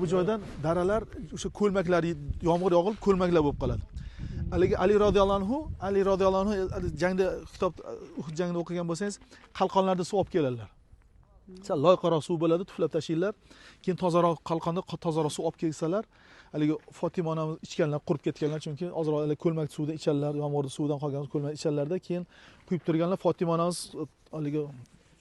Bu joydan daralar o'sha ko'lmaklar yomg'ir yog'ilib ko'lmaklar bo'lib qoladi. Haligi Ali radhiyallohu anhu jangda kitob Uhud jangida o'qigan bo'lsangiz, qalqonlarda suv olib keladilar. Sal loyqaroq suv bo'ladi, tuflab tashlaydilar. Keyin tozaroq qalqonda tozaroq suv olib kelsalar, haligi Fatima onamiz ichganlar, qurib ketganlar, chunki ozroq ko'lmak suvdan ichadilar, yomg'ir suvdan qolgan ko'lmak ichadilarda, keyin quyib turganlar Fatima onamiz haligi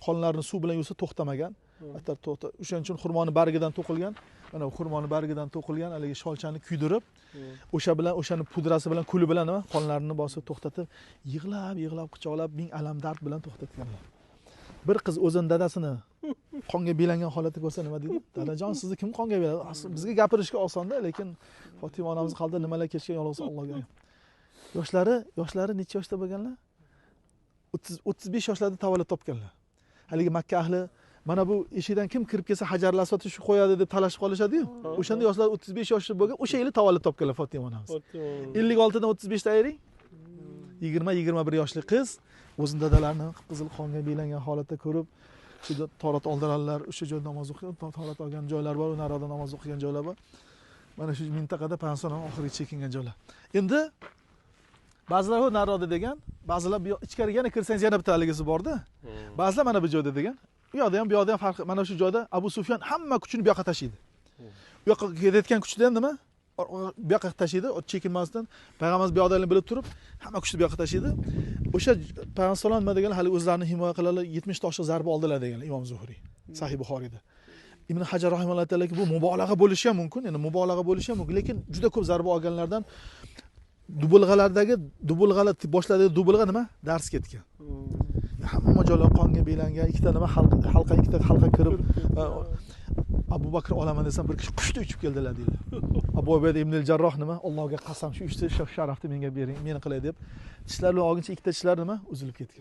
qonlarini suv bilan yuvsa to'xtamagan. Hatto o'shaning uchun xurmoni bargidan to'qilgan. Mana xurmoni bargidan to'qilgan haligi sholchani kuydirib, o'shani pudrasi bilan kuli bilan nima qonlarini bosib to'xtatib, yig'lab quchoqlab ming alam dard bilan to'xtatganlar. Bir qiz o'zining dadasini qonga belangan holatda ko'rsa nima deydi? Dadajon, sizni kim qonga beladi? Bizga gapirishga osonda, lekin Fatima onamiz qalbida nimalar kechgan yolg'iz Allohga. Yoshlari necha yoshda bo'lganlar? 35 yoshlarda tavallud topganlar. Haligi Makka ahli mana bu eshikdan kim kirib kelsa Hajarul Aswadni shu qo'yadi deb talashib qolishadi-yu. O'shanda yoshlar 35 yoshli bo'lgan, o'sha yili tavallud topganlar Fatima onamiz. 56 dan 35 ta ayring. 20-21 yoshli qiz o'zining dadalarini qizil qonga belangan holatda ko'rib, shunda torat oldiradilar, o'sha joyda namoz o'qigan, torat olgan joylar bor, narada namoz o'qigan joylar bor. Mana shu mintaqada Panson oxiriga chekingan joylar. Endi ba'zilar bu naroda degan, ba'zilar ichkariga yana kirsangiz yana bitta haligisi bor-da. Ba'zilar mana bu joyda degan. Bu yoqda ham farq. Mana shu joyda Abu Sufyan hamma kuchini bu yoqqa tashiydi. Bu yoqqa ketayotgan kuchida ham nima? Bu yoqqa tashiydi, chekinmasdan payg'ambarimiz bu yoqdaligini bilib turib, hamma kuchni bu yoqqa tashiydi. O'sha payg'ambar nima degan, hali o'zlarini himoya qiladilar, 70 toshli zarba oldilar degan Imom Zuhriy, Sahih Buxoriyda. Ibn Hajar rahimahulloh taolaki bu mubolag'a bo'lishi ham mumkin, endi mubolag'a bo'lishi ham mumkin, lekin juda ko'p zarba olganlardan dubulg'alar boshladagi dubulg'a nima? Dars ketgan. Hamma joylar qonga belangan, ikkita ikkita halqa kirib Abu Bakr olaman desam bir kishi qushda uchib keldilar deydi. Abu Ubayda ibn al-Jarroh nima? Allohga qasam shu ishni sharafni menga bering, meni qilay deb tishlari bilan olguncha ikkita tishlari nima? Uzilib ketgan.